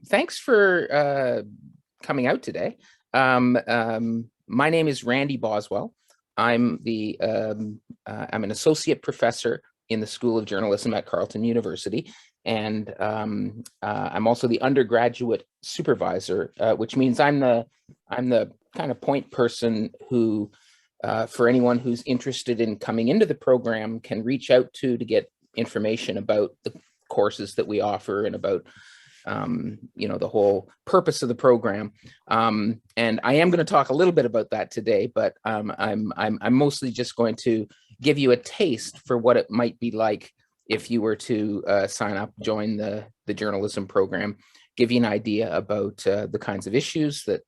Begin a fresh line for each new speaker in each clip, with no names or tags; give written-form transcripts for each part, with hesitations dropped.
Thanks for coming out today. My name is Randy Boswell. I'm an associate professor in the School of Journalism at Carleton University, and I'm also the undergraduate supervisor, which means I'm the kind of point person who, for anyone who's interested in coming into the program, can reach out to get information about the courses that we offer and about the whole purpose of the program. And I am going to talk a little bit about that today, but I'm mostly just going to give you a taste for what it might be like if you were to sign up, join the journalism program, give you an idea about the kinds of issues that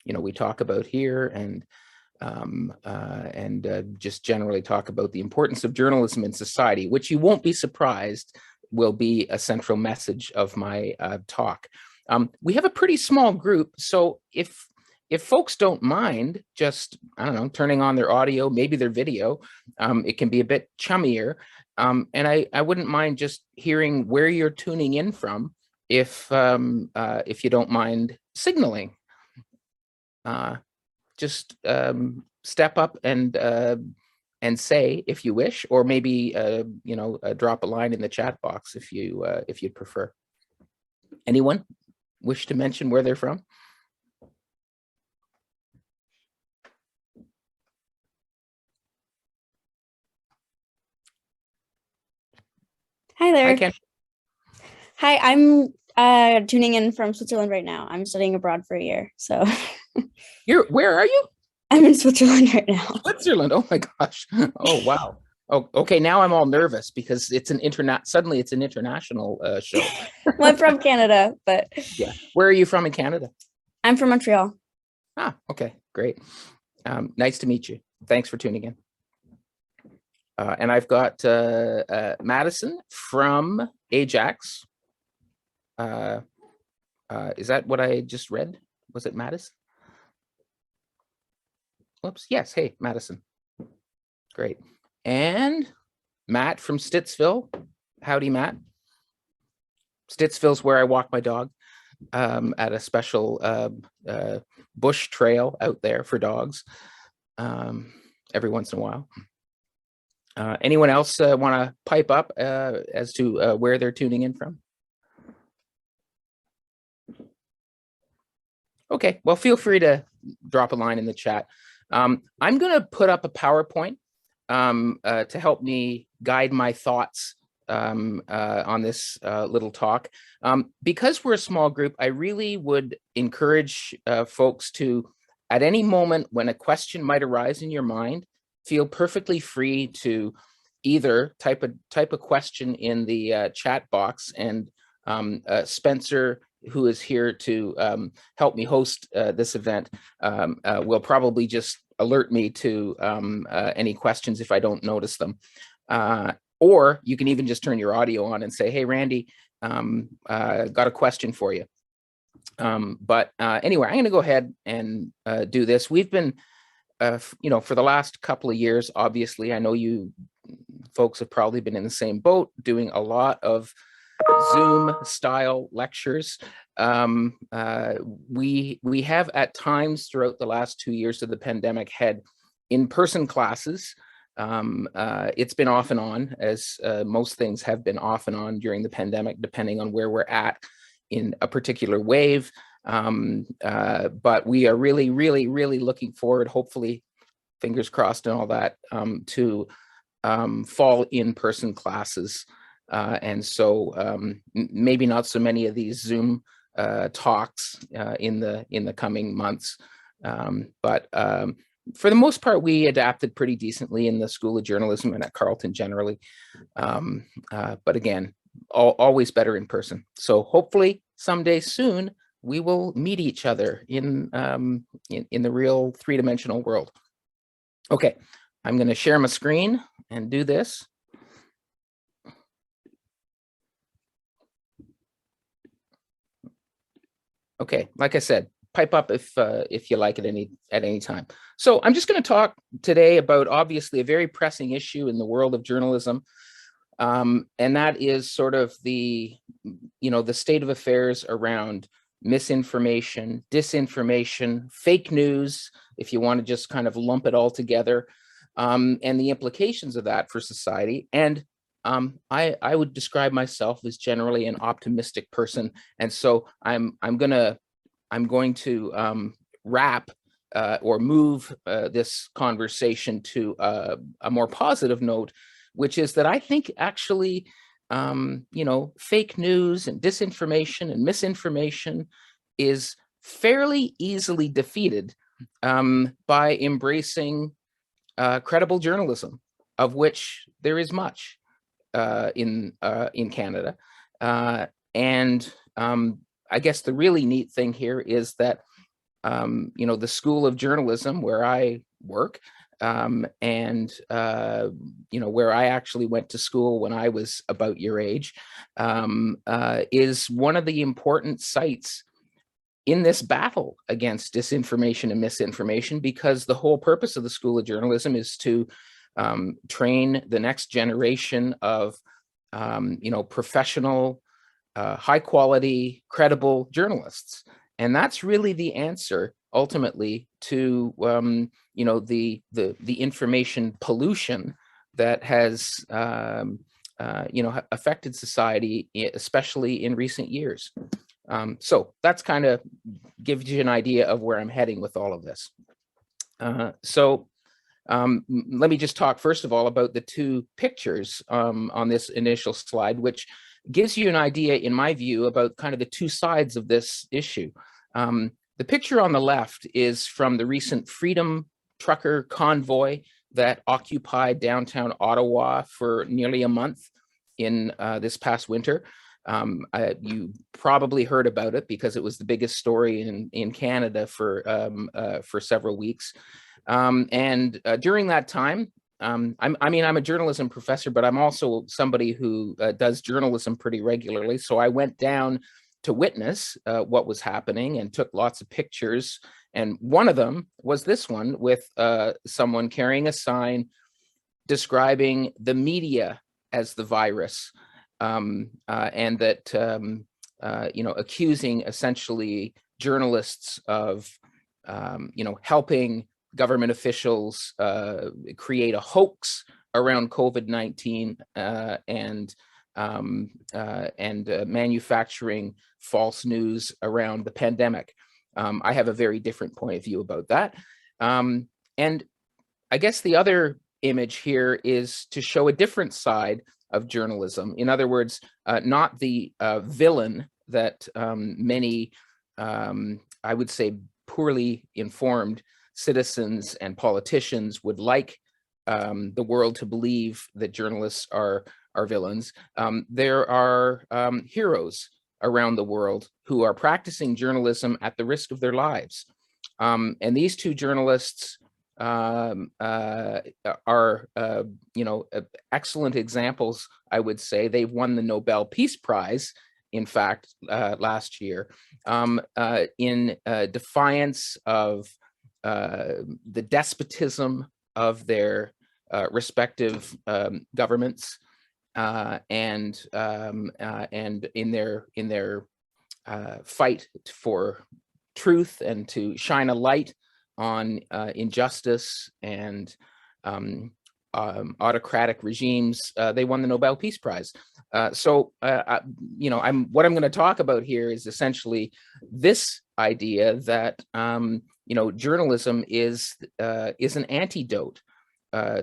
we talk about here, and just generally talk about the importance of journalism in society, which you won't be surprised will be a central message of my talk. We have a pretty small group, so if folks don't mind just, I don't know, turning on their audio, maybe their video, it can be a bit chummier. And I wouldn't mind just hearing where you're tuning in from if you don't mind signaling. Just step up and say if you wish, or maybe drop a line in the chat box if you'd prefer. Anyone wish to mention where they're from?
Hi there.
Hi,
Hi, I'm tuning in from Switzerland right now. I'm studying abroad for a year, so.
Where are you?
I'm in Switzerland right now.
Switzerland. Oh my gosh. Oh wow. Oh, okay. Now I'm all nervous because it's suddenly it's an international show.
Well, I'm from Canada, but
yeah. Where are you from in Canada?
I'm from Montreal.
Ah, okay, great. Nice to meet you. Thanks for tuning in. And I've got Madison from Ajax. Is that what I just read? Was it Madison? Whoops. Yes. Hey, Madison. Great. And Matt from Stittsville. Howdy, Matt. Stittsville's where I walk my dog at a special bush trail out there for dogs every once in a while. Anyone else want to pipe up as to where they're tuning in from? Okay, well, feel free to drop a line in the chat. I'm going to put up a PowerPoint to help me guide my thoughts on this little talk. Because we're a small group, I really would encourage folks to, at any moment when a question might arise in your mind, feel perfectly free to either type a question in the chat box, and Spencer, who is here to help me host this event, will probably just alert me to any questions if I don't notice them. Or you can even just turn your audio on and say, hey, Randy, got a question for you. But anyway, I'm going to go ahead and do this. We've been, for the last couple of years, obviously, I know you folks have probably been in the same boat, doing a lot of Zoom style lectures. We have at times throughout the last 2 years of the pandemic had in-person classes. It's been off and on, as most things have been off and on during the pandemic, depending on where we're at in a particular wave. But we are really, really, really looking forward, hopefully, fingers crossed and all that, to fall in-person classes. And so maybe not so many of these Zoom talks in the coming months. But for the most part, we adapted pretty decently in the School of Journalism and at Carleton generally. But again, always better in person. So hopefully someday soon, we will meet each other in the real three-dimensional world. Okay, I'm going to share my screen and do this. Okay, like I said, pipe up if you like at any time. So I'm just going to talk today about obviously a very pressing issue in the world of journalism, and that is sort of the the state of affairs around misinformation, disinformation, fake news, if you want to just kind of lump it all together, and the implications of that for society. And I would describe myself as generally an optimistic person, and so I'm going to wrap or move this conversation to a more positive note, which is that I think actually, fake news and disinformation and misinformation is fairly easily defeated by embracing credible journalism, of which there is much in Canada. And I guess the really neat thing here is that the School of Journalism where I work, and where I actually went to school when I was about your age, is one of the important sites in this battle against disinformation and misinformation, because the whole purpose of the School of Journalism is to train the next generation of professional, high quality, credible journalists. And that's really the answer ultimately to the information pollution that has affected society, especially in recent years. So that's kind of gives you an idea of where I'm heading with all of this. Let me just talk first of all about the two pictures on this initial slide, which gives you an idea, in my view, about kind of the two sides of this issue. The picture on the left is from the recent Freedom Trucker convoy that occupied downtown Ottawa for nearly a month in this past winter. You probably heard about it because it was the biggest story in Canada for several weeks. And during that time, I'm a journalism professor, but I'm also somebody who does journalism pretty regularly. So I went down to witness what was happening and took lots of pictures. And one of them was this one with someone carrying a sign describing the media as the virus, and that, accusing essentially journalists of, helping government officials create a hoax around COVID-19 and manufacturing false news around the pandemic. I have a very different point of view about that. And I guess the other image here is to show a different side of journalism. In other words, not the villain that many, I would say, poorly informed citizens and politicians would like the world to believe that journalists are villains. There are heroes around the world who are practicing journalism at the risk of their lives. And these two journalists are excellent examples, I would say. They've won the Nobel Peace Prize, in fact, last year, in defiance of the despotism of their respective governments, and in their fight for truth and to shine a light on injustice and autocratic regimes, they won the Nobel Peace Prize. What I'm going to talk about here is essentially this idea that journalism is an antidote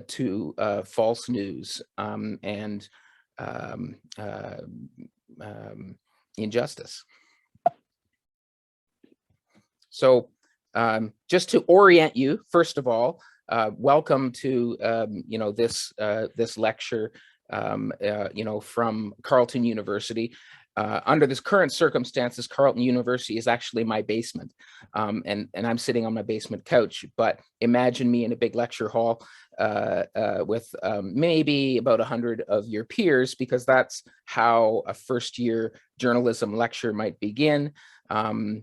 to false news and injustice. So just to orient you, first of all, welcome to this lecture from Carleton University. Under this current circumstances, Carleton University is actually my basement, and I'm sitting on my basement couch. But imagine me in a big lecture hall with maybe about 100 of your peers, because that's how a first-year journalism lecture might begin. I'll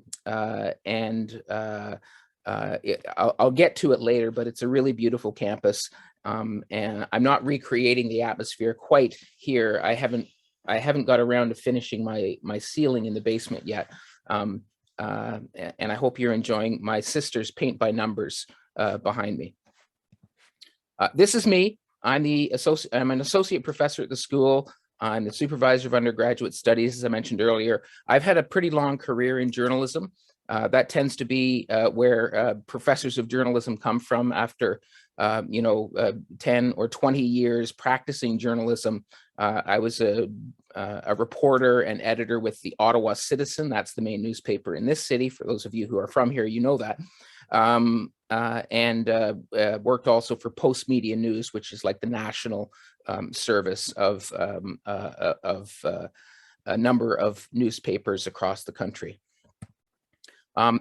get to it later, but it's a really beautiful campus, and I'm not recreating the atmosphere quite here. I haven't I haven't got around to finishing my ceiling in the basement yet. And I hope you're enjoying my sister's paint by numbers behind me. This is me. I'm an associate professor at the school. I'm the supervisor of undergraduate studies, as I mentioned earlier. I've had a pretty long career in journalism. That tends to be where professors of journalism come from after 10 or 20 years practicing journalism. I was a reporter and editor with the Ottawa Citizen. That's the main newspaper in this city. For those of you who are from here, you know that. And worked also for Post Media News, which is like the national service of a number of newspapers across the country.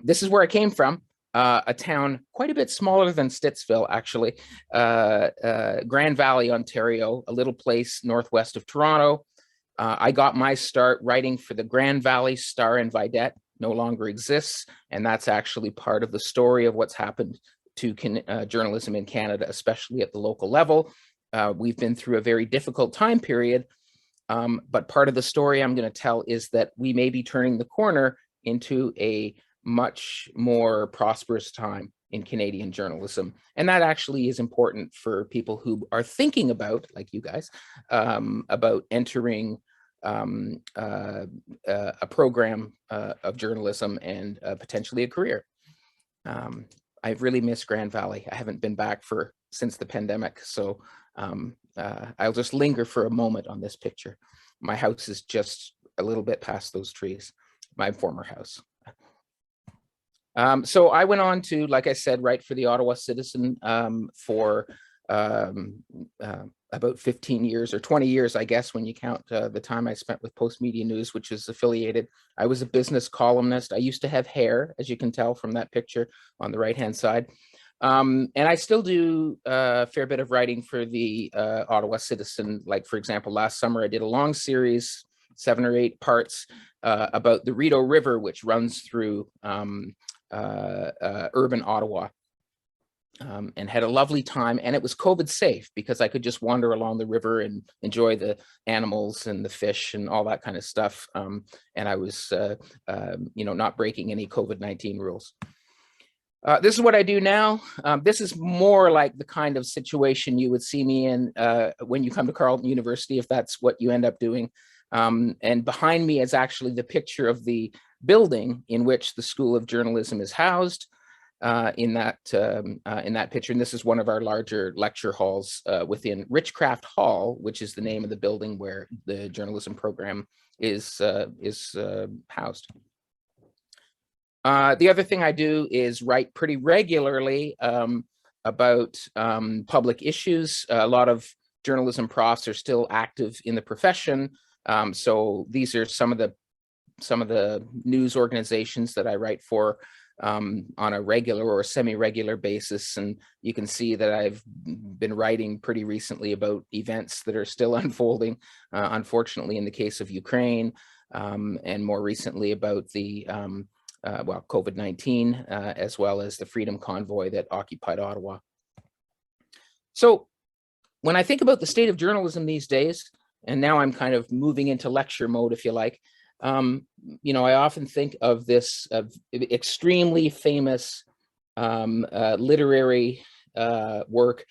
This is where I came from, a town quite a bit smaller than Stittsville, actually, Grand Valley, Ontario, a little place northwest of Toronto. I got my start writing for the Grand Valley Star and Vidette, no longer exists, and that's actually part of the story of what's happened to journalism in Canada, especially at the local level. We've been through a very difficult time period, but part of the story I'm going to tell is that we may be turning the corner into a much more prosperous time in Canadian journalism. And that actually is important for people who are thinking about, like you guys, about entering a program of journalism and potentially a career. I've really missed Grand Valley. I haven't been back since the pandemic. So I'll just linger for a moment on this picture. My house is just a little bit past those trees, my former house. So I went on to, like I said, write for the Ottawa Citizen for about 15 years or 20 years, I guess, when you count the time I spent with Post Media News, which is affiliated. I was a business columnist. I used to have hair, as you can tell from that picture on the right-hand side. And I still do a fair bit of writing for the Ottawa Citizen. Like, for example, last summer, I did a long series, 7 or 8 parts, about the Rideau River, which runs through urban Ottawa, and had a lovely time. And it was COVID safe because I could just wander along the river and enjoy the animals and the fish and all that kind of stuff. And I was, not breaking any COVID-19 rules. This is what I do now. This is more like the kind of situation you would see me in when you come to Carleton University, if that's what you end up doing. And behind me is actually the picture of the building in which the School of Journalism is housed, in that picture. And this is one of our larger lecture halls within Richcraft Hall, which is the name of the building where the journalism program is housed. The other thing I do is write pretty regularly about public issues. A lot of journalism profs are still active in the profession. So these are some of the news organizations that I write for on a regular or semi-regular basis. And you can see that I've been writing pretty recently about events that are still unfolding, unfortunately, in the case of Ukraine, and more recently about the COVID-19, as well as the Freedom Convoy that occupied Ottawa. So when I think about the state of journalism these days, and now I'm kind of moving into lecture mode, if you like, I often think of this extremely famous literary work,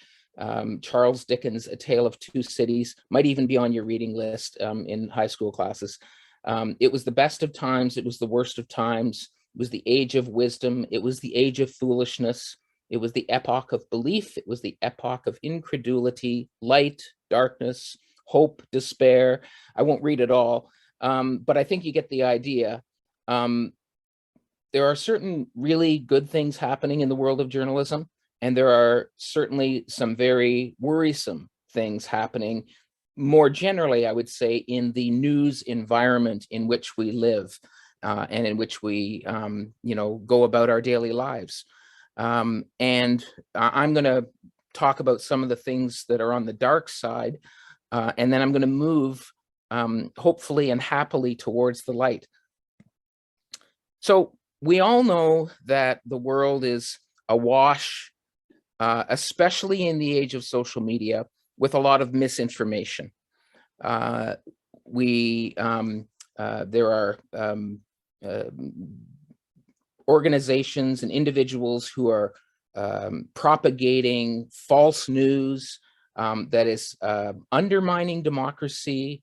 Charles Dickens' A Tale of Two Cities, might even be on your reading list in high school classes. It was the best of times, it was the worst of times, it was the age of wisdom, it was the age of foolishness, it was the epoch of belief, it was the epoch of incredulity, light, darkness, hope, despair. I won't read it all, but I think you get the idea. There are certain really good things happening in the world of journalism, and there are certainly some very worrisome things happening more generally, I would say, in the news environment in which we live, and in which we, go about our daily lives. And I'm going to talk about some of the things that are on the dark side, and then I'm going to move, hopefully and happily, towards the light. So we all know that the world is awash, especially in the age of social media, with a lot of misinformation. there are organizations and individuals who are propagating false news that is undermining democracy.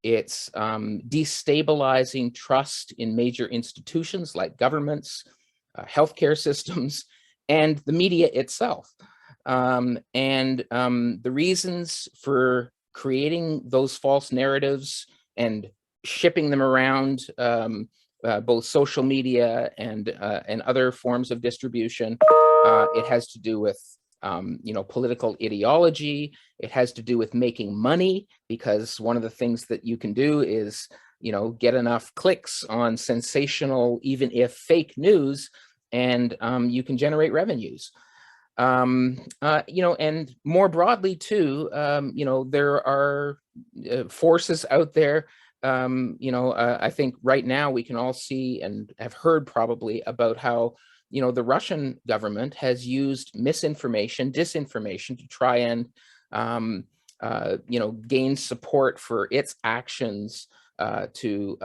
It's destabilizing trust in major institutions like governments, healthcare systems, and the media itself. The reasons for creating those false narratives and shipping them around both social media and other forms of distribution, it has to do with political ideology. It has to do with making money, because one of the things that you can do is, get enough clicks on sensational, even if fake news, and you can generate revenues. And more broadly too, there are forces out there. I think right now we can all see and have heard probably about how the Russian government has used misinformation, disinformation to try and, gain support for its actions to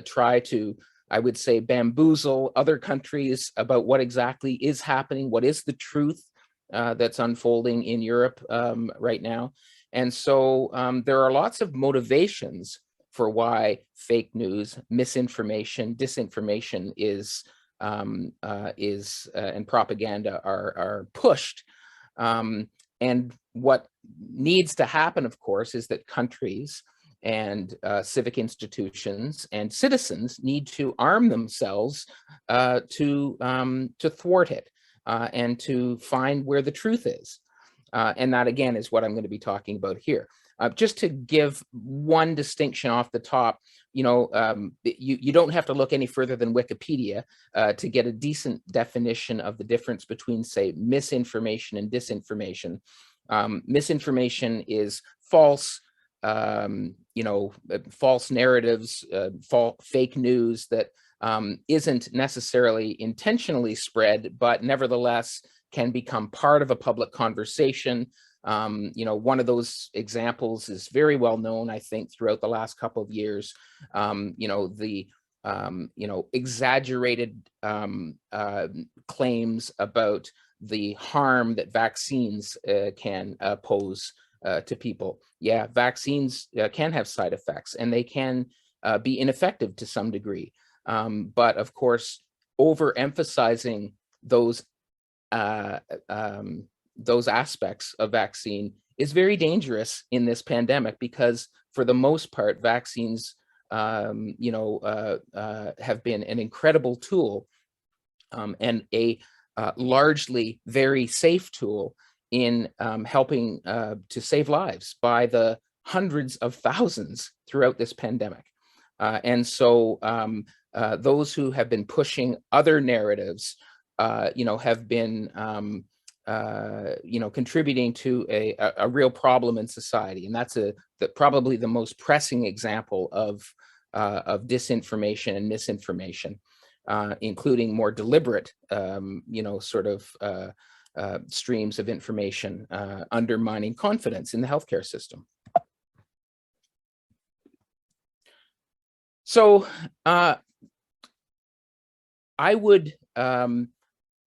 try to, I would say, bamboozle other countries about what exactly is happening, what is the truth that's unfolding in Europe right now. And so there are lots of motivations for why fake news, misinformation, disinformation and propaganda are pushed. And what needs to happen, of course, is that countries and civic institutions and citizens need to arm themselves to thwart it and to find where the truth is. And that, again, is what I'm going to be talking about here. Just to give one distinction off the top, you don't have to look any further than Wikipedia to get a decent definition of the difference between, say, misinformation and disinformation. Misinformation is false, false narratives, fake news that isn't necessarily intentionally spread, but nevertheless can become part of a public conversation. One of those examples is very well known, I think, throughout the last couple of years. The exaggerated claims about the harm that vaccines can pose to people. Yeah, vaccines can have side effects, and they can be ineffective to some degree. But of course, overemphasizing those aspects of vaccine is very dangerous in this pandemic, because for the most part, vaccines have been an incredible tool and a largely very safe tool in helping to save lives by the hundreds of thousands throughout this pandemic. And so those who have been pushing other narratives have been contributing to a real problem in society. And that's probably the most pressing example of disinformation and misinformation, including more deliberate, streams of information undermining confidence in the healthcare system. So I would,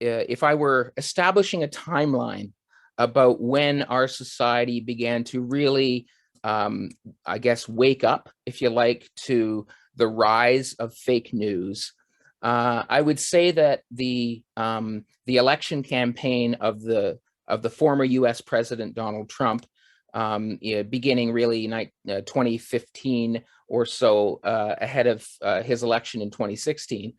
if I were establishing a timeline about when our society began to really, I guess, wake up, if you like, to the rise of fake news, I would say that the election campaign of the former U.S. President Donald Trump, beginning really 2015 or so, ahead of his election in 2016,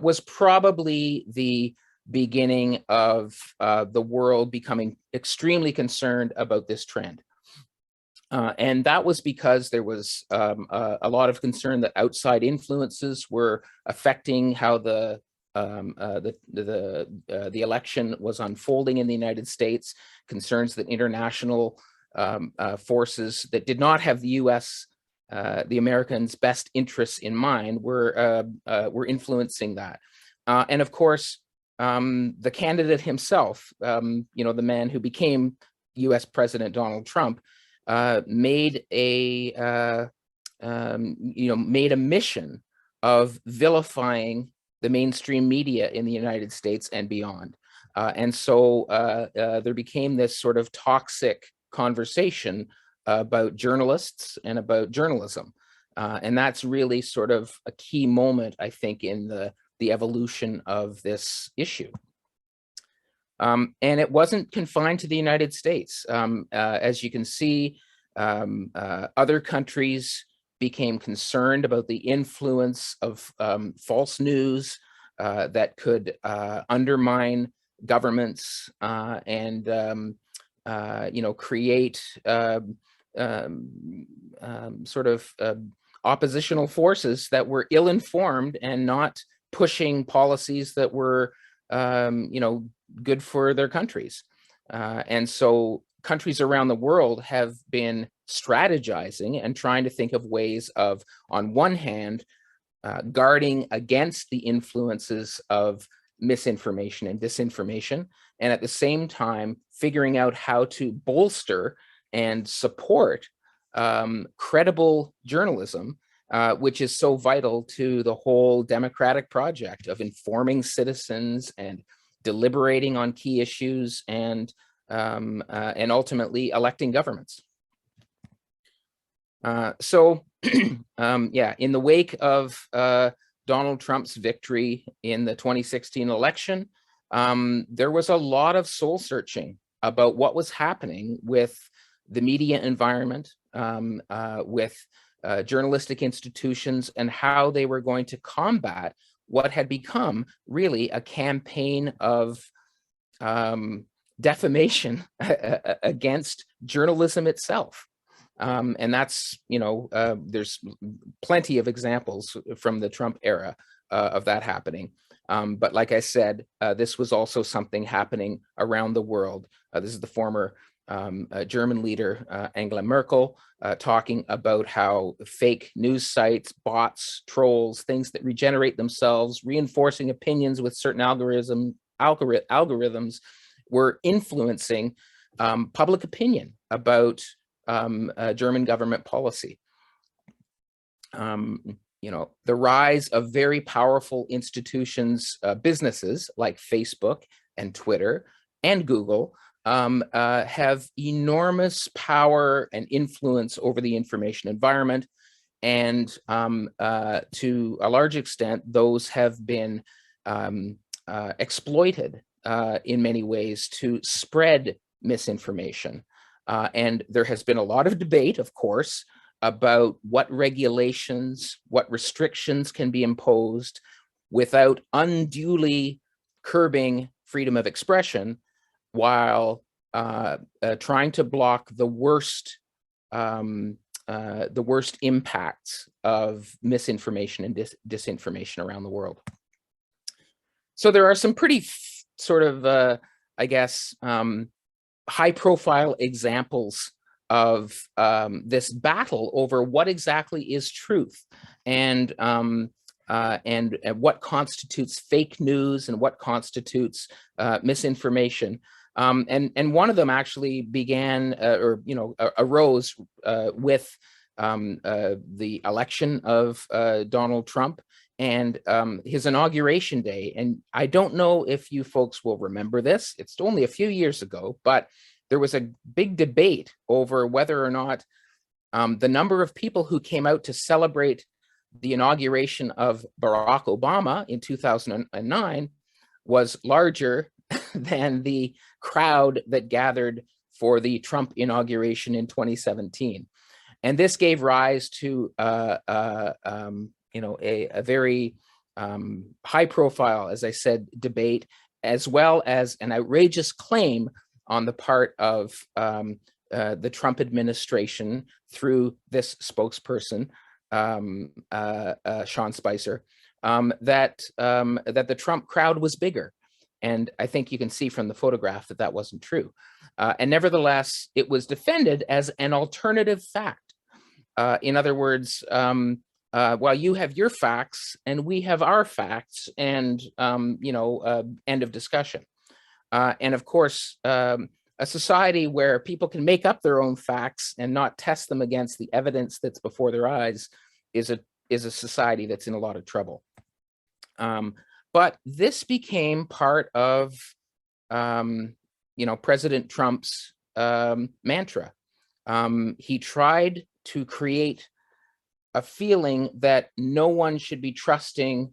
was probably the beginning of the world becoming extremely concerned about this trend. And that was because there was a lot of concern that outside influences were affecting how the election was unfolding in the United States, concerns that international forces that did not have the U.S., the Americans' best interests in mind were influencing that. And of course, the candidate himself, the man who became U.S. President Donald Trump, made a made a mission of vilifying the mainstream media in the United States and beyond. And so there became this sort of toxic conversation about journalists and about journalism. And that's really sort of a key moment, I think, in the evolution of this issue. And it wasn't confined to the United States. As you can see, other countries became concerned about the influence of false news that could undermine governments and create sort of oppositional forces that were ill-informed and not pushing policies that were good for their countries. And so countries around the world have been strategizing and trying to think of ways of, on one hand, guarding against the influences of misinformation and disinformation, and at the same time figuring out how to bolster and support credible journalism, which is so vital to the whole democratic project of informing citizens and deliberating on key issues and ultimately electing governments. So in the wake of Donald Trump's victory in the 2016 election, there was a lot of soul searching about what was happening with the media environment, with journalistic institutions, and how they were going to combat what had become really a campaign of defamation against journalism itself. And that's, there's plenty of examples from the Trump era of that happening. But like I said, this was also something happening around the world. This is the former German leader, Angela Merkel, talking about how fake news sites, bots, trolls, things that regenerate themselves, reinforcing opinions with certain algorithms were influencing public opinion about German government policy. The rise of very powerful institutions, businesses like Facebook and Twitter and Google have enormous power and influence over the information environment. And to a large extent, those have been exploited in many ways to spread misinformation. And there has been a lot of debate, of course, about what regulations, what restrictions can be imposed without unduly curbing freedom of expression, while trying to block the worst impacts of misinformation and disinformation around the world. So there are some pretty sort of, high-profile examples of this battle over what exactly is truth, and what constitutes fake news and what constitutes misinformation. And one of them actually began arose with the election of Donald Trump and his inauguration day. And I don't know if you folks will remember this. It's only a few years ago, but there was a big debate over whether or not the number of people who came out to celebrate the inauguration of Barack Obama in 2009 was larger than the crowd that gathered for the Trump inauguration in 2017. And this gave rise to a very high profile, as I said, debate, as well as an outrageous claim on the part of the Trump administration through this spokesperson, Sean Spicer, that the Trump crowd was bigger. And I think you can see from the photograph that that wasn't true. And nevertheless, it was defended as an alternative fact. In other words, while you have your facts and we have our facts, and end of discussion. And of course, a society where people can make up their own facts and not test them against the evidence that's before their eyes is a society that's in a lot of trouble. But this became part of, President Trump's mantra. He tried to create a feeling that no one should be trusting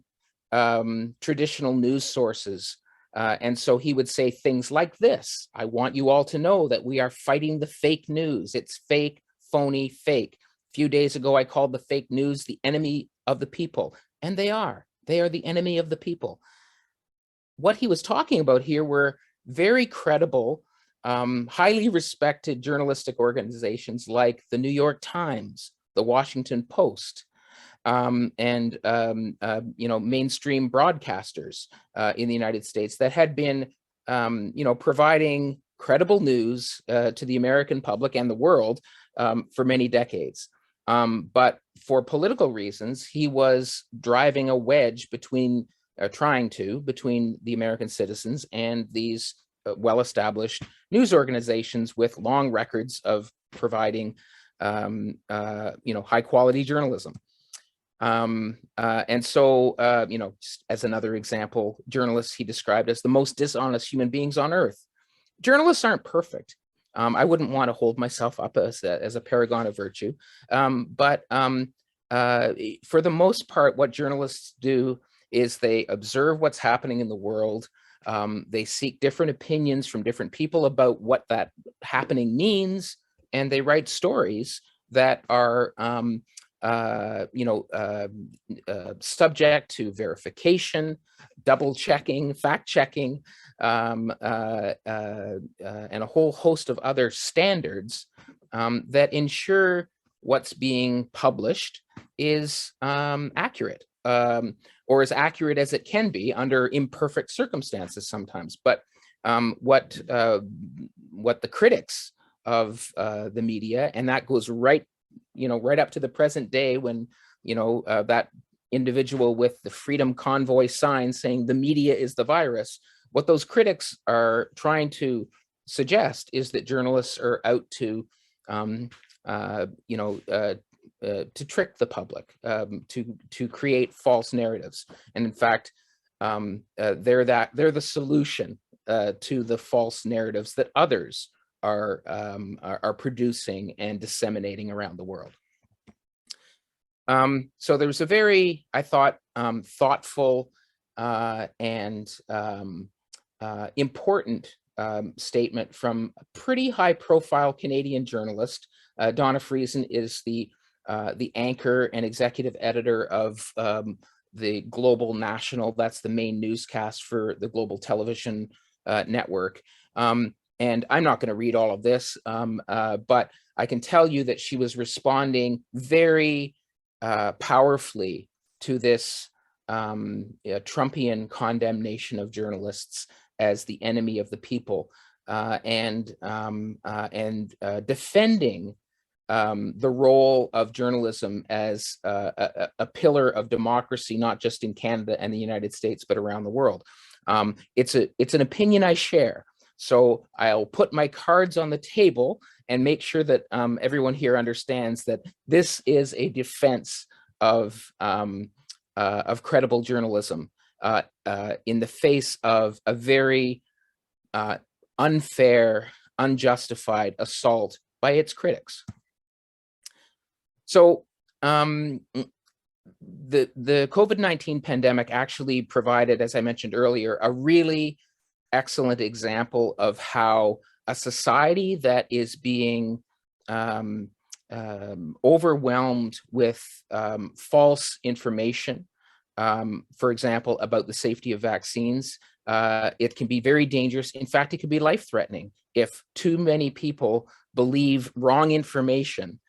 traditional news sources. And so he would say things like this: I want you all to know that we are fighting the fake news. It's fake, phony, fake. A few days ago, I called the fake news the enemy of the people. And they are. They are the enemy of the people. What he was talking about here were very credible, highly respected journalistic organizations like the New York Times, the Washington Post, and mainstream broadcasters in the United States that had been providing credible news to the American public and the world for many decades. But for political reasons, he was driving a wedge between the American citizens and these well-established news organizations with long records of providing high quality journalism. And so, as another example, journalists he described as the most dishonest human beings on earth. Journalists aren't perfect. I wouldn't want to hold myself up as a paragon of virtue. But for the most part, what journalists do is they observe what's happening in the world. They seek different opinions from different people about what that happening means, and they write stories that are subject to verification, double checking, fact checking, and a whole host of other standards that ensure what's being published is accurate, or as accurate as it can be under imperfect circumstances sometimes. But what the critics of the media, and that goes right up to the present day, when that individual with the Freedom Convoy sign saying the media is the virus, what those critics are trying to suggest is that journalists are out to trick the public, to create false narratives. And in fact, they're the solution to the false narratives that others are producing and disseminating around the world. So there was a very, I thought, thoughtful and important statement from a pretty high-profile Canadian journalist. Donna Friesen is the anchor and executive editor of the Global National. That's the main newscast for the Global Television Network. And I'm not going to read all of this, but I can tell you that she was responding very powerfully to this Trumpian condemnation of journalists as the enemy of the people, and defending the role of journalism as a pillar of democracy, not just in Canada and the United States, but around the world. It's an opinion I share. So I'll put my cards on the table and make sure that everyone here understands that this is a defense of credible journalism in the face of a very unfair, unjustified assault by its critics. So the COVID-19 pandemic actually provided, as I mentioned earlier, a really excellent example of how a society that is being overwhelmed with false information, for example, about the safety of vaccines, it can be very dangerous. In fact, it can be life-threatening if too many people believe wrong information.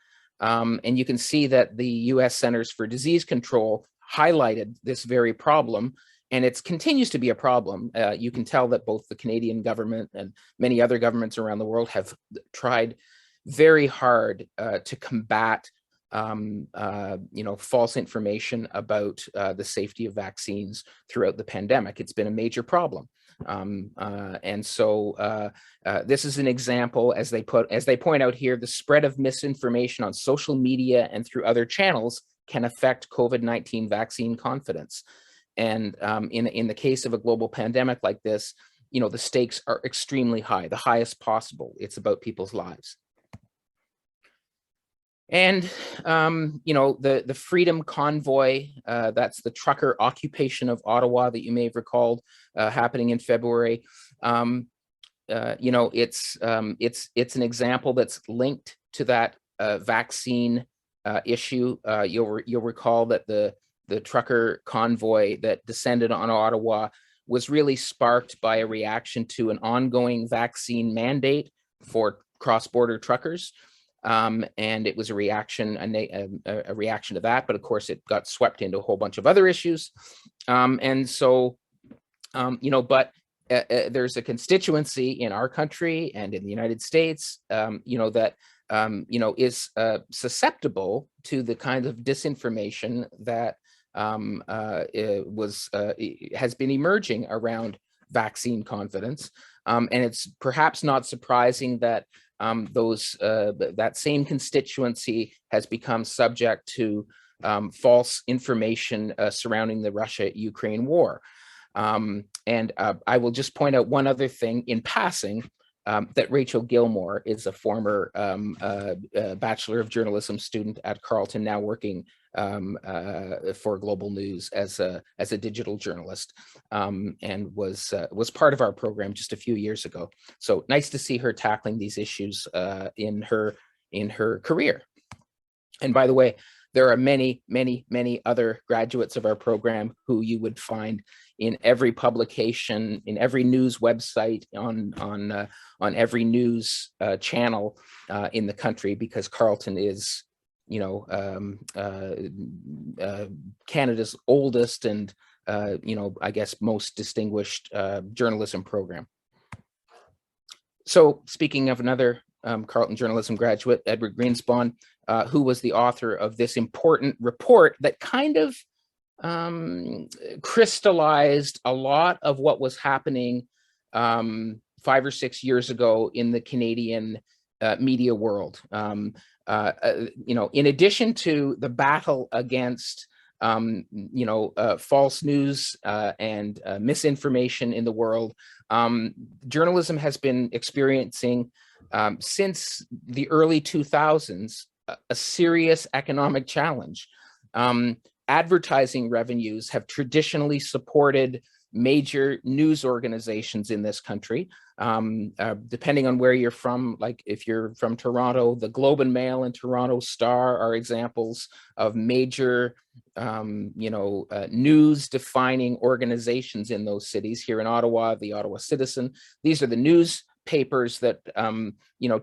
And you can see that the US Centers for Disease Control highlighted this very problem, and it continues to be a problem. You can tell that both the Canadian government and many other governments around the world have tried very hard to combat false information about the safety of vaccines throughout the pandemic. It's been a major problem. And so this is an example, as they point out here, the spread of misinformation on social media and through other channels can affect COVID-19 vaccine confidence. And in the case of a global pandemic like this, the stakes are extremely high, the highest possible. It's about people's lives. And, the Freedom Convoy, that's the trucker occupation of Ottawa that you may have recalled happening in February. It's an example that's linked to that vaccine issue. You'll recall that the trucker convoy that descended on Ottawa was really sparked by a reaction to an ongoing vaccine mandate for cross-border truckers. And it was a reaction to that, but of course it got swept into a whole bunch of other issues. There's a constituency in our country and in the United States, that is susceptible to the kind of disinformation that has been emerging around vaccine confidence. And it's perhaps not surprising that that same constituency has become subject to false information surrounding the Russia-Ukraine war. And I will just point out one other thing in passing, that Rachel Gilmore is a former Bachelor of Journalism student at Carleton, now working for Global News as a digital journalist, and was part of our program just a few years ago. So nice to see her tackling these issues in her career. And by the way, there are many, many, many other graduates of our program who you would find in every publication, in every news website, on every news channel in the country, because Carleton is, Canada's oldest and I guess most distinguished journalism program. So speaking of another Carleton journalism graduate, Edward Greenspan, who was the author of this important report that kind of crystallized a lot of what was happening 5 or 6 years ago in the Canadian media world. In addition to the battle against false news and misinformation in the world, journalism has been experiencing since the early 2000s a serious economic challenge. Advertising revenues have traditionally supported major news organizations in this country. Depending on where you're from, like if you're from Toronto, the Globe and Mail and Toronto Star are examples of major, news-defining organizations in those cities. Here in Ottawa, the Ottawa Citizen. These are the newspapers that,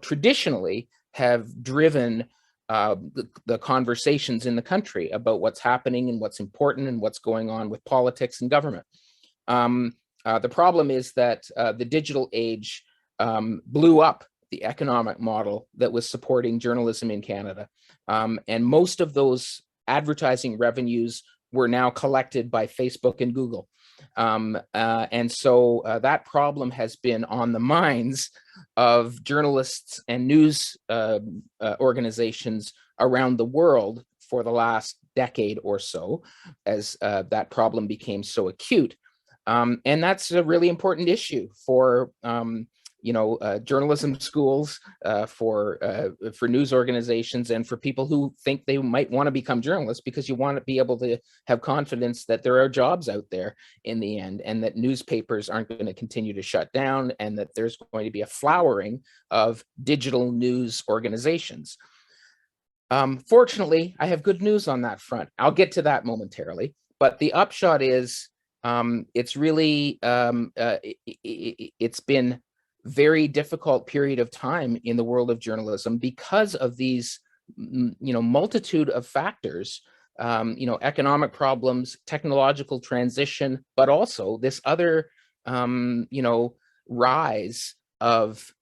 traditionally have driven the conversations in the country about what's happening and what's important and what's going on with politics and government. The problem is that the digital age blew up the economic model that was supporting journalism in Canada. And most of those advertising revenues were now collected by Facebook and Google. And so that problem has been on the minds of journalists and news organizations around the world for the last decade or so, as that problem became so acute. And that's a really important issue for journalism schools, for news organizations, and for people who think they might want to become journalists, because you want to be able to have confidence that there are jobs out there in the end, and that newspapers aren't going to continue to shut down, and that there's going to be a flowering of digital news organizations. Fortunately, I have good news on that front. I'll get to that momentarily, but the upshot is it's really it's been very difficult period of time in the world of journalism because of these, multitude of factors, economic problems, technological transition, but also this other, rise of,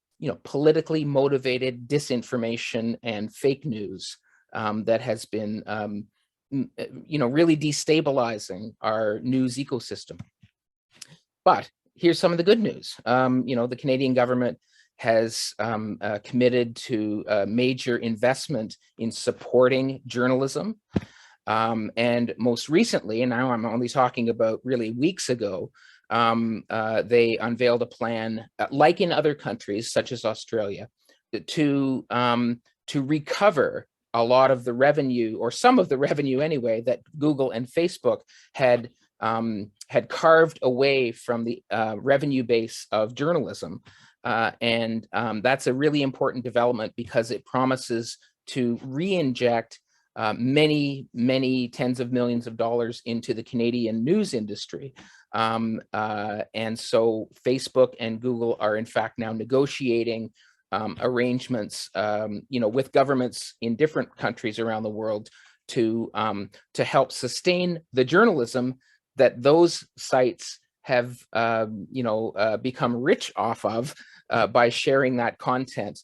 politically motivated disinformation and fake news that has been, really destabilizing our news ecosystem. But here's some of the good news. The Canadian government has committed to a major investment in supporting journalism. And most recently, and now I'm only talking about really weeks ago, they unveiled a plan, like in other countries such as Australia, to recover a lot of the revenue, or some of the revenue anyway, that Google and Facebook had carved away from the revenue base of journalism. And that's a really important development, because it promises to re-inject many, many tens of millions of dollars into the Canadian news industry. And so Facebook and Google are in fact now negotiating arrangements, with governments in different countries around the world to help sustain the journalism that those sites have, become rich off of by sharing that content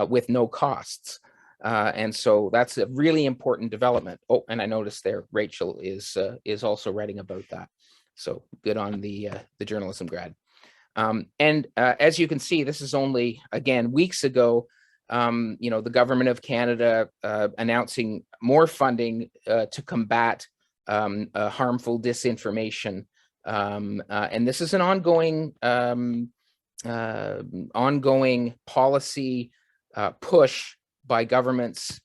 with no costs. And so that's a really important development. Oh, and I noticed there, Rachel is also writing about that. So good on the journalism grad. And as you can see, this is only, again, weeks ago, the government of Canada announcing more funding to combat harmful disinformation. And this is an ongoing policy push by governments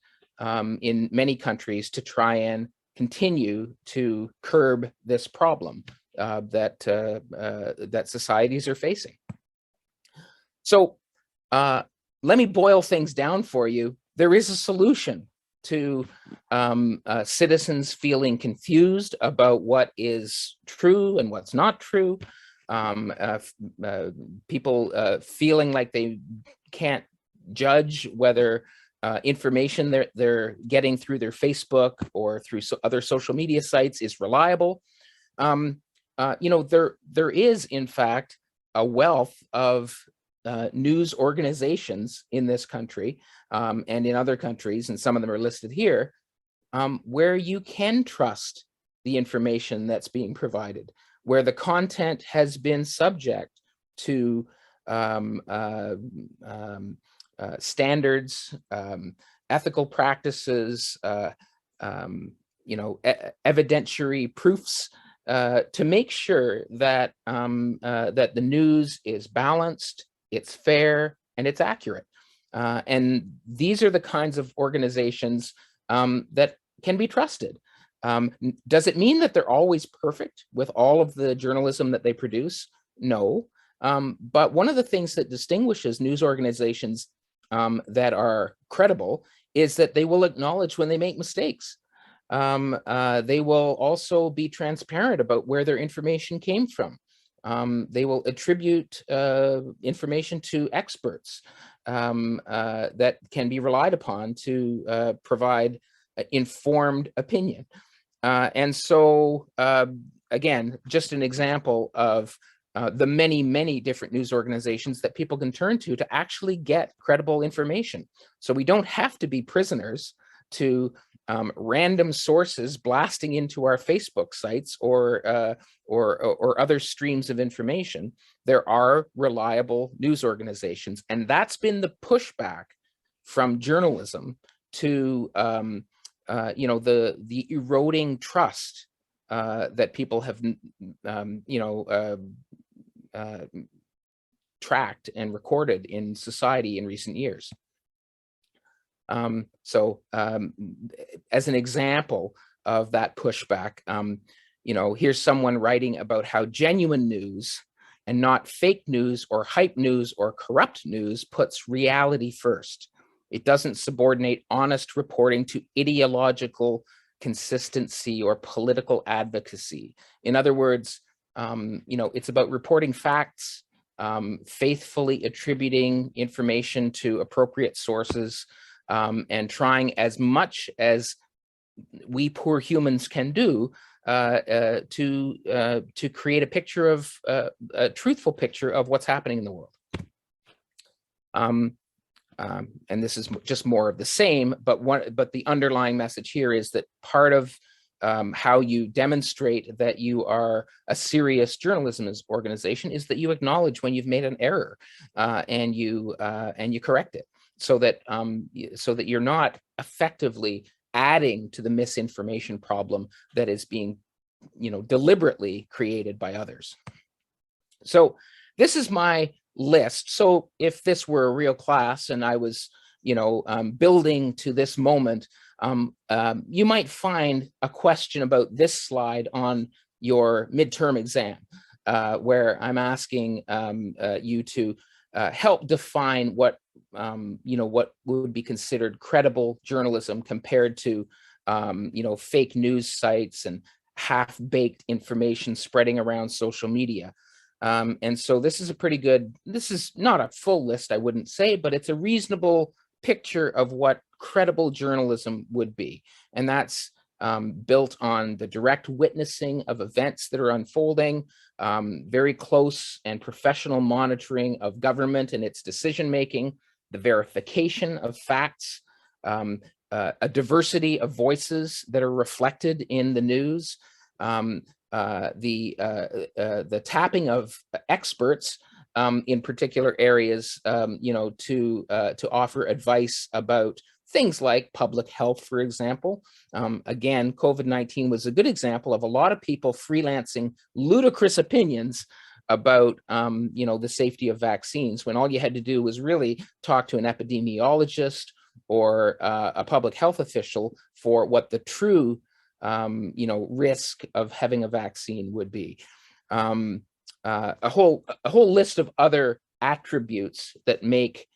in many countries to try and continue to curb this problem that societies are facing. So let me boil things down for you. There is a solution to citizens feeling confused about what is true and what's not true. People feeling like they can't judge whether information they're getting through their Facebook or through other social media sites is reliable. There is, in fact, a wealth of news organizations in this country and in other countries, and some of them are listed here, where you can trust the information that's being provided, where the content has been subject to standards, ethical practices, evidentiary proofs, to make sure that that the news is balanced, it's fair, and it's accurate. And these are the kinds of organizations that can be trusted. Does it mean that they're always perfect with all of the journalism that they produce? No. But one of the things that distinguishes news organizations that are credible is that they will acknowledge when they make mistakes. They will also be transparent about where their information came from. They will attribute information to experts that can be relied upon to provide informed opinion. And so, again, just an example of the many, many different news organizations that people can turn to actually get credible information. So we don't have to be prisoners to random sources blasting into our Facebook sites or other streams of information. There are reliable news organizations, and that's been the pushback from journalism to the eroding trust that people have tracked and recorded in society in recent years. As an example of that pushback, here's someone writing about how genuine news and not fake news or hype news or corrupt news puts reality first. It doesn't subordinate honest reporting to ideological consistency or political advocacy. In other words, it's about reporting facts, faithfully attributing information to appropriate sources, and trying as much as we poor humans can do to create a picture of a truthful picture of what's happening in the world. And this is just more of the same, but the underlying message here is that part of how you demonstrate that you are a serious journalism organization is that you acknowledge when you've made an error, and you correct it, so that you're not effectively adding to the misinformation problem that is being, deliberately created by others. So this is my list. So if this were a real class and I was, building to this moment, you might find a question about this slide on your midterm exam, where I'm asking you to help define what would be considered credible journalism compared to, fake news sites and half-baked information spreading around social media. And so this is this is not a full list, I wouldn't say, but it's a reasonable picture of what credible journalism would be. And that's built on the direct witnessing of events that are unfolding, very close and professional monitoring of government and its decision-making, the verification of facts, a diversity of voices that are reflected in the news, the tapping of experts in particular areas, to offer advice about things like public health, for example. Again, COVID-19 was a good example of a lot of people freelancing ludicrous opinions about, the safety of vaccines, when all you had to do was really talk to an epidemiologist or a public health official for what the true risk of having a vaccine would be. A whole list of other attributes that make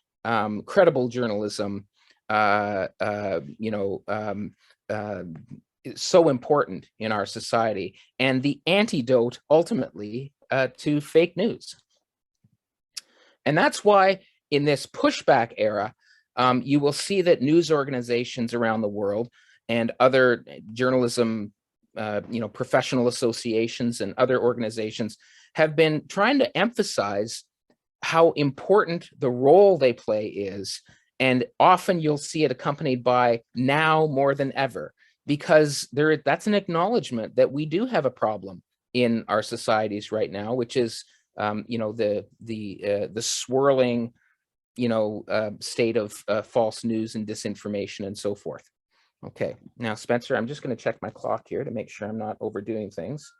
credible journalism so important in our society, and the antidote ultimately to fake news. And that's why in this pushback era, you will see that news organizations around the world and other journalism, professional associations and other organizations have been trying to emphasize how important the role they play is. And often you'll see it accompanied by now more than ever, because that's an acknowledgement that we do have a problem in our societies right now, which is, the swirling, state of false news and disinformation and so forth. Okay, now Spencer, I'm just going to check my clock here to make sure I'm not overdoing things.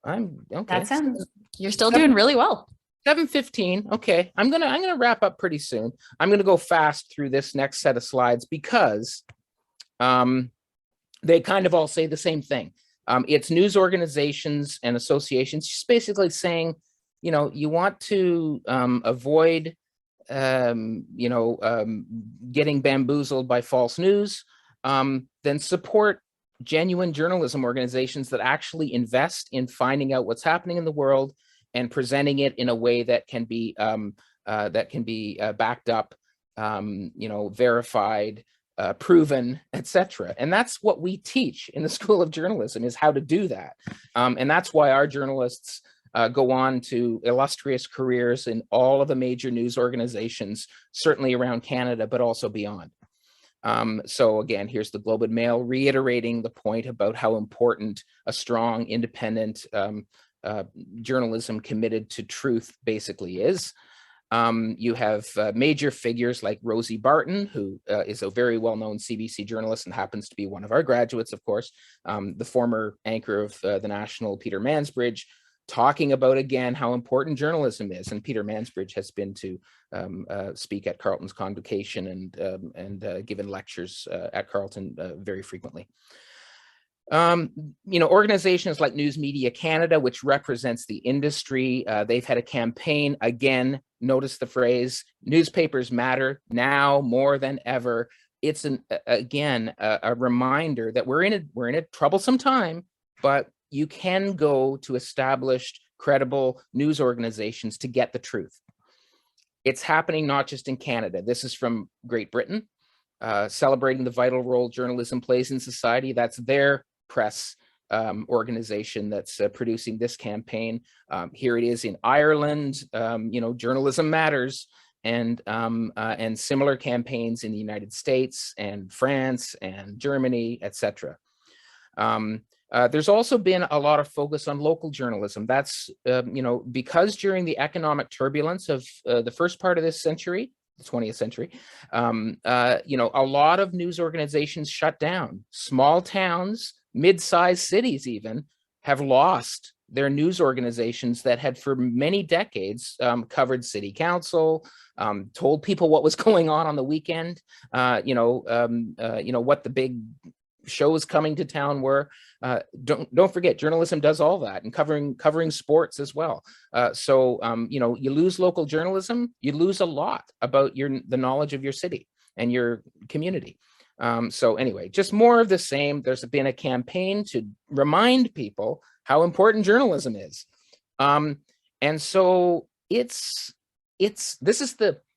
I'm okay.
That sounds, you're still doing really well.
7:15. Okay, I'm gonna wrap up pretty soon. I'm gonna go fast through this next set of slides because they kind of all say the same thing. It's news organizations and associations just basically saying, you want to avoid, getting bamboozled by false news, then support genuine journalism organizations that actually invest in finding out what's happening in the world and presenting it in a way that can be backed up, verified, proven, etc. And that's what we teach in the School of Journalism, is how to do that. And that's why our journalists go on to illustrious careers in all of the major news organizations, certainly around Canada, but also beyond. So again, here's the Globe and Mail reiterating the point about how important a strong, independent journalism committed to truth basically is. You have major figures like Rosie Barton, who is a very well-known CBC journalist and happens to be one of our graduates, of course, the former anchor of the National, Peter Mansbridge, talking about again how important journalism is. And Peter Mansbridge has been to speak at Carleton's convocation and given lectures at Carleton very frequently. Organizations like News Media Canada, which represents the industry, they've had a campaign, again, notice the phrase, newspapers matter now more than ever. It's again a reminder that we're in a troublesome time, but you can go to established, credible news organizations to get the truth. It's happening not just in Canada. This is from Great Britain, celebrating the vital role journalism plays in society. That's their press organization that's producing this campaign. Here it is in Ireland. Journalism matters, and similar campaigns in the United States and France and Germany, etc. There's also been a lot of focus on local journalism. That's, because during the economic turbulence of the first part of this century, the 20th century, a lot of news organizations shut down. Small towns, mid-sized cities even, have lost their news organizations that had for many decades covered city council, told people what was going on the weekend, what the big shows coming to town were. Don't forget, journalism does all that, and covering sports as well. You lose local journalism, you lose a lot about the knowledge of your city and your community. So anyway, just more of the same. There's been a campaign to remind people how important journalism is. And so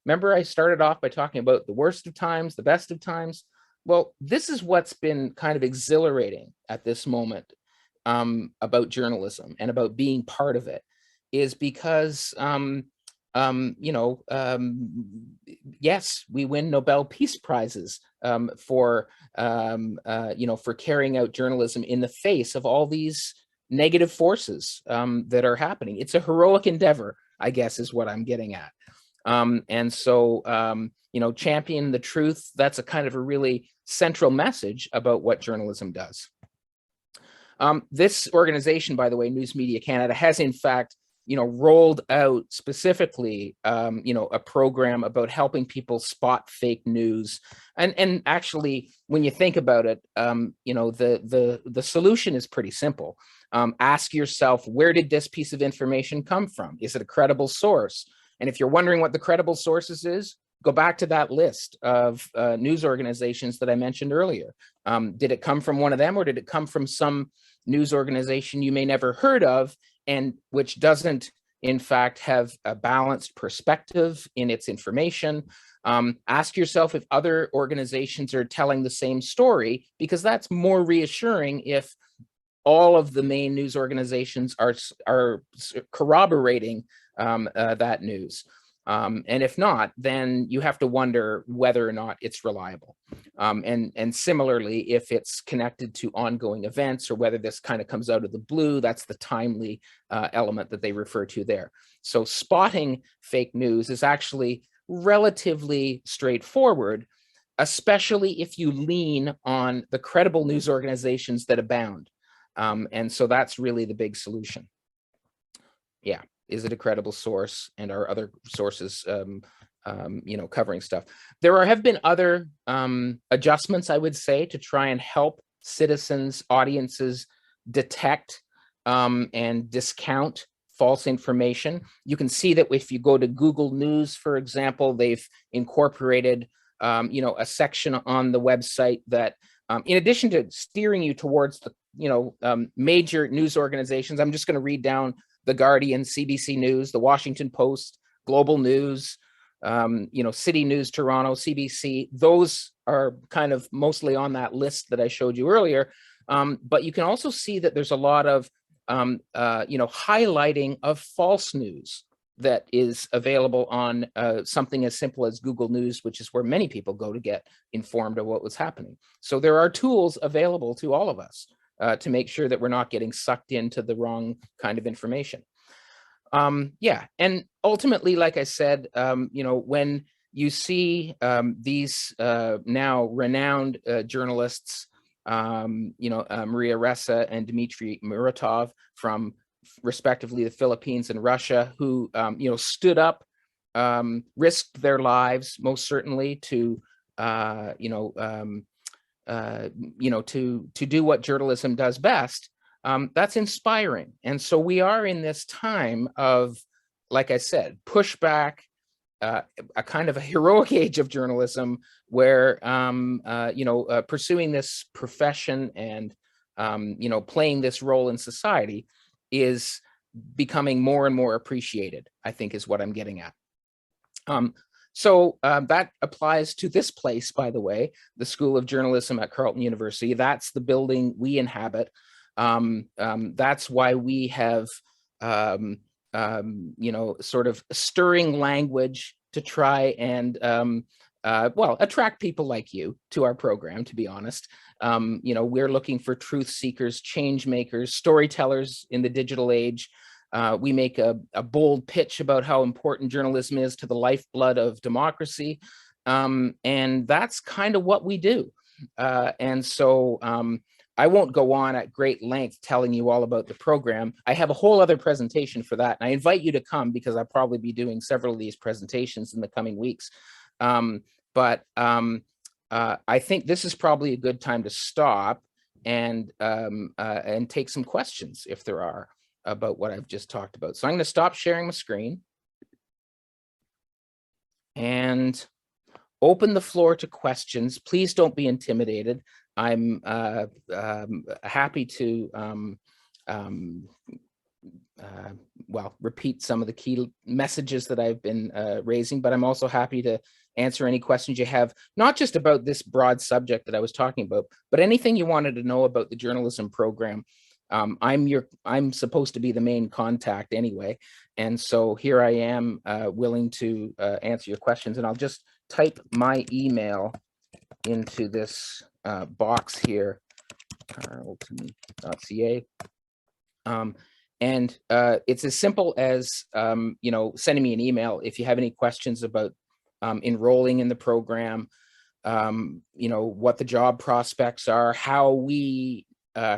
remember I started off by talking about the worst of times, the best of times. Well, this is what's been kind of exhilarating at this moment about journalism and about being part of it, is because, yes, we win Nobel Peace Prizes for carrying out journalism in the face of all these negative forces that are happening. It's a heroic endeavor, I guess, is what I'm getting at. Champion the truth, that's a kind of a really central message about what journalism does. This organization, by the way, News Media Canada, has in fact, rolled out specifically, a program about helping people spot fake news. And actually, when you think about it, the solution is pretty simple. Ask yourself, where did this piece of information come from? Is it a credible source? And if you're wondering what the credible sources is, go back to that list of news organizations that I mentioned earlier. Did it come from one of them, or did it come from some news organization you may never heard of, and which doesn't, in fact, have a balanced perspective in its information? Ask yourself if other organizations are telling the same story, because that's more reassuring if all of the main news organizations are corroborating that news. And if not, then you have to wonder whether or not it's reliable. And similarly, if it's connected to ongoing events, or whether this kind of comes out of the blue, that's the timely element that they refer to there. So spotting fake news is actually relatively straightforward, especially if you lean on the credible news organizations that abound. And so that's really the big solution. Yeah. Is it a credible source, and are other sources, covering stuff? There have been other adjustments, I would say, to try and help citizens, audiences detect and discount false information. You can see that if you go to Google News, for example, they've incorporated, a section on the website that, in addition to steering you towards the, major news organizations, I'm just going to read down: The Guardian, CBC News, The Washington Post, Global News, City News, Toronto, CBC. Those are kind of mostly on that list that I showed you earlier. But you can also see that there's a lot of, highlighting of false news that is available on something as simple as Google News, which is where many people go to get informed of what was happening. So there are tools available to all of us to make sure that we're not getting sucked into the wrong kind of information. And ultimately, like I said, when you see these now renowned journalists, Maria Ressa and Dmitry Muratov from respectively the Philippines and Russia, who stood up, risked their lives most certainly to to do what journalism does best, that's inspiring. And so we are in this time of, like I said, pushback, a kind of a heroic age of journalism where, pursuing this profession and, playing this role in society is becoming more and more appreciated, I think is what I'm getting at. So that applies to this place, by the way, the School of Journalism at Carleton University. That's the building we inhabit. That's why we have, sort of stirring language to try and well, attract people like you to our program, to be honest. You know, we're looking for truth seekers, change makers, storytellers in the digital age. We make a bold pitch about how important journalism is to the lifeblood of democracy. And that's kind of what we do. And so I won't go on at great length telling you all about the program. I have a whole other presentation for that. And I invite you to come because I'll probably be doing several of these presentations in the coming weeks. But I think this is probably a good time to stop and take some questions if there are about what I've just talked about. So I'm going to stop sharing my screen and open the floor to questions. Please don't be intimidated. I'm happy to well, repeat some of the key messages that I've been raising, but I'm also happy to answer any questions you have, not just about this broad subject that I was talking about, but anything you wanted to know about the journalism program. I'm supposed to be the main contact anyway, and so here I am willing to answer your questions, and I'll just type my email into this box here, carleton.ca. And it's as simple as, you know, sending me an email if you have any questions about enrolling in the program, you know, what the job prospects are, how we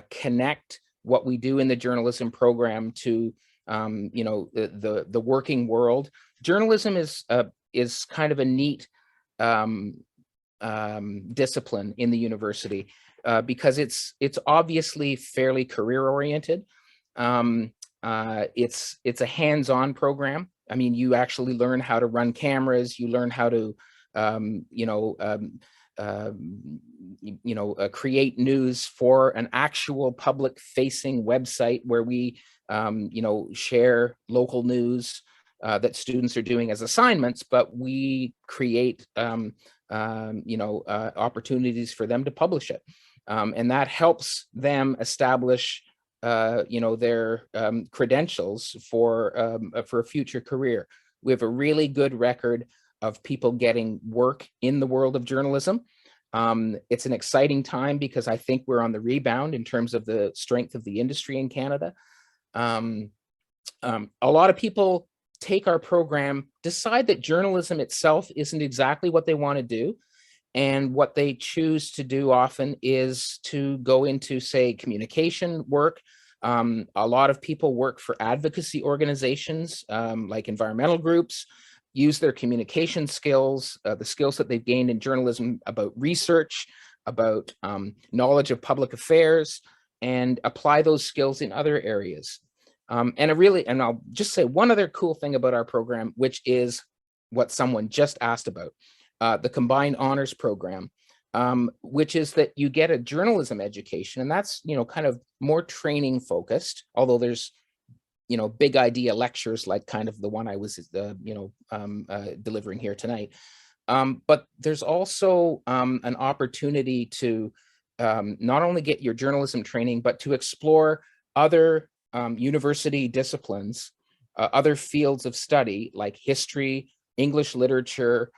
connect what we do in the journalism program to, you know, the working world. Journalism is kind of a neat discipline in the university because it's obviously fairly career oriented. It's a hands-on program. I mean, you actually learn how to run cameras, you learn how to create news for an actual public facing website where we you know, share local news that students are doing as assignments, but we create you know, opportunities for them to publish it, and that helps them establish you know, their credentials for a future career. We have a really good record of people getting work in the world of journalism. It's an exciting time because I think we're on the rebound in terms of the strength of the industry in Canada. A lot of people take our program, decide that journalism itself isn't exactly what they want to do. And what they choose to do often is to go into, say, communication work. A lot of people work for advocacy organizations like environmental groups, use their communication skills, the skills that they've gained in journalism about research, about knowledge of public affairs, and apply those skills in other areas. And I'll just say one other cool thing about our program, which is what someone just asked about. The Combined Honors Program, which is that you get a journalism education, and that's, you know, kind of more training focused, although there's, you know, big idea lectures like kind of the one I was, you know, delivering here tonight. But there's also an opportunity to not only get your journalism training, but to explore other university disciplines, other fields of study like history, English literature,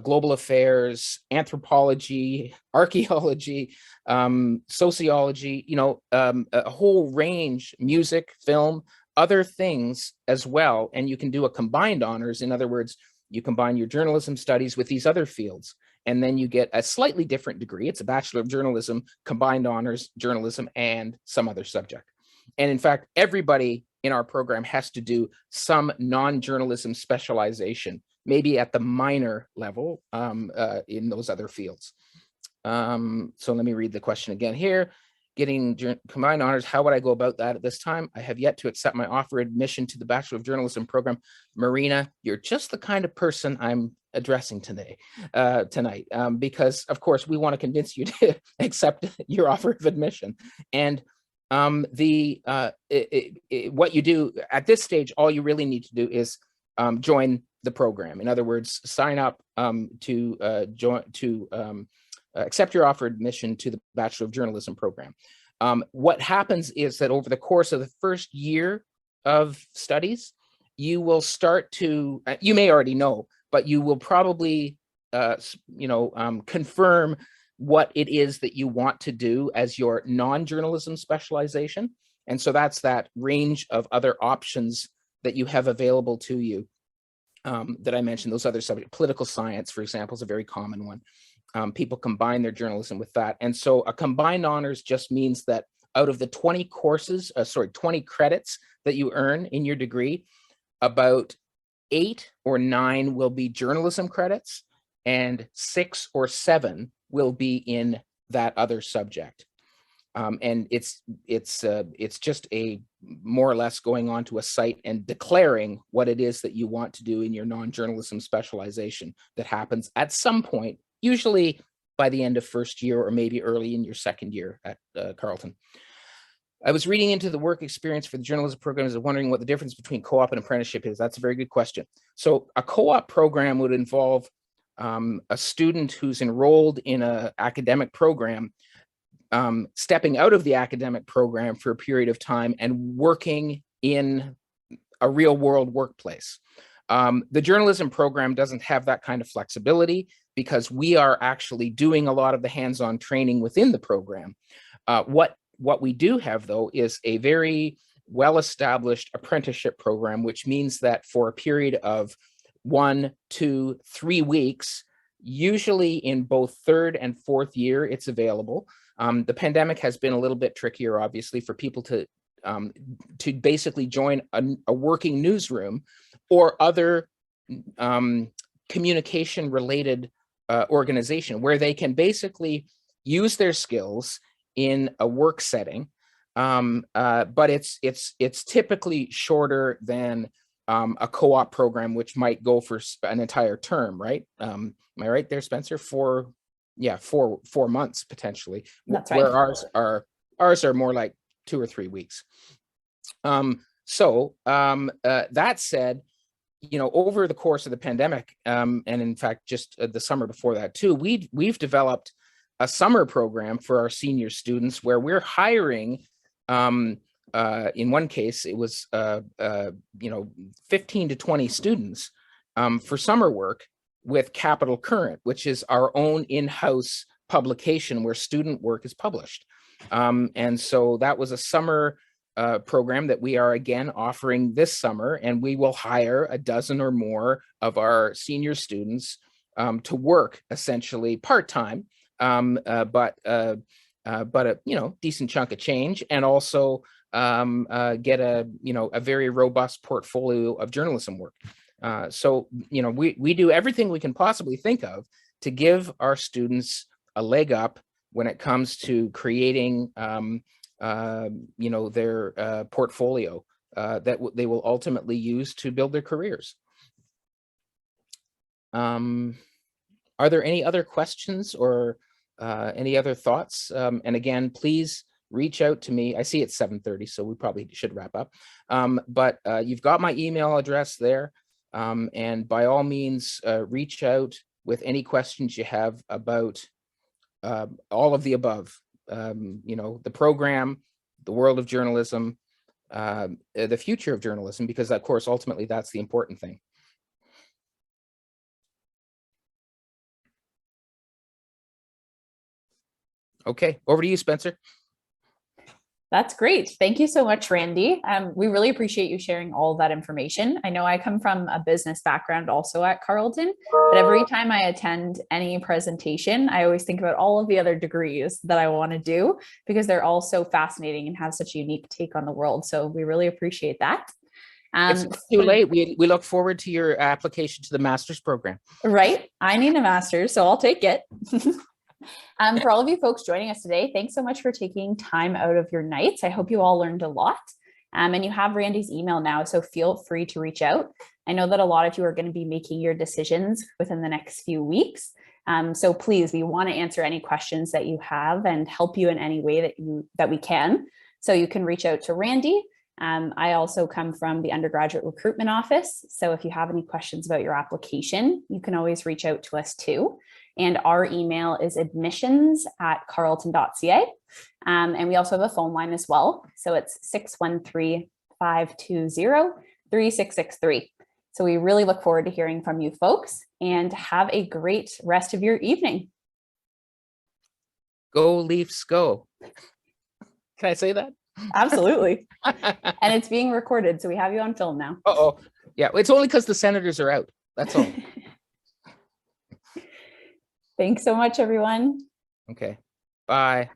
global affairs, anthropology, archaeology, sociology, you know, a whole range, music, film, other things as well. And you can do a combined honors. In other words, you combine your journalism studies with these other fields, and then you get a slightly different degree. It's a Bachelor of Journalism, combined honors, journalism, and some other subject. And in fact, everybody in our program has to do some non-journalism specialization, maybe at the minor level in those other fields. So let me read the question again here. Getting combined honors, how would I go about that at this time? I have yet to accept my offer admission to the Bachelor of Journalism program. Marina, you're just the kind of person I'm addressing today, tonight, because of course we want to convince you to accept your offer of admission. And what you do at this stage, all you really need to do is join the program. In other words, sign up to accept your offer admission to the Bachelor of Journalism program. What happens is that over the course of the first year of studies, you will start to, you may already know, but you will probably, confirm what it is that you want to do as your non-journalism specialization. And so that's that range of other options that you have available to you that I mentioned, those other subjects. Political science, for example, is a very common one. People combine their journalism with that. And so a combined honors just means that out of the 20 credits that you earn in your degree, about 8 or 9 will be journalism credits and 6 or 7 will be in that other subject. And it's just a more or less going onto a site and declaring what it is that you want to do in your non-journalism specialization that happens at some point, usually by the end of first year or maybe early in your second year at Carleton. I was reading into the work experience for the journalism programs and wondering what the difference between co-op and apprenticeship is. That's a very good question. So a co-op program would involve a student who's enrolled in an academic program stepping out of the academic program for a period of time and working in a real world workplace. The journalism program doesn't have that kind of flexibility because we are actually doing a lot of the hands-on training within the program. What we do have, though, is a very well-established apprenticeship program, which means that for a period of 1, 2, 3 weeks, usually in both third and fourth year, it's available. The pandemic has been a little bit trickier, obviously, for people to basically join a working newsroom or other communication-related organization where they can basically use their skills in a work setting, but it's typically shorter than a co-op program, which might go for an entire term, right? Am I right there, Spencer? 4 months potentially.
That's right.
Where ours are more like 2 or 3 weeks. That said, over the course of the pandemic, and in fact, just the summer before that too, we've developed a summer program for our senior students where we're hiring, in one case, it was 15 to 20 students for summer work with Capital Current, which is our own in-house publication where student work is published. And so that was a summer program that we are again offering this summer, and we will hire a dozen or more of our senior students to work essentially part-time, but a decent chunk of change, and also get a very robust portfolio of journalism work. So we do everything we can possibly think of to give our students a leg up when it comes to creating their portfolio that they will ultimately use to build their careers. Are there any other questions or any other thoughts? And again, please reach out to me. I see it's 7:30, so we probably should wrap up. But you've got my email address there. And by all means, reach out with any questions you have about all of the above. The program, the world of journalism, the future of journalism, because of course, ultimately, that's the important thing. Okay, over to you, Spencer.
That's great. Thank you so much, Randy. We really appreciate you sharing all of that information. I know I come from a business background also at Carleton, but every time I attend any presentation, I always think about all of the other degrees that I want to do because they're all so fascinating and have such a unique take on the world. So we really appreciate that.
It's not too late. We look forward to your application to the master's program.
Right. I need a master's, so I'll take it. For all of you folks joining us today, thanks so much for taking time out of your nights. I hope you all learned a lot. And you have Randy's email now, so feel free to reach out. I know that a lot of you are going to be making your decisions within the next few weeks. So please, we want to answer any questions that you have and help you in any way that we can. So you can reach out to Randy. I also come from the undergraduate recruitment office. So if you have any questions about your application, you can always reach out to us too. And our email is admissions@carleton.ca. And we also have a phone line as well. So it's 613-520-3663. So we really look forward to hearing from you folks, and have a great rest of your evening.
Go Leafs, go. Can I say that?
Absolutely. And it's being recorded, so we have you on film now.
Uh-oh. Yeah, it's only because the Senators are out. That's all.
Thanks so much, everyone.
Okay. Bye.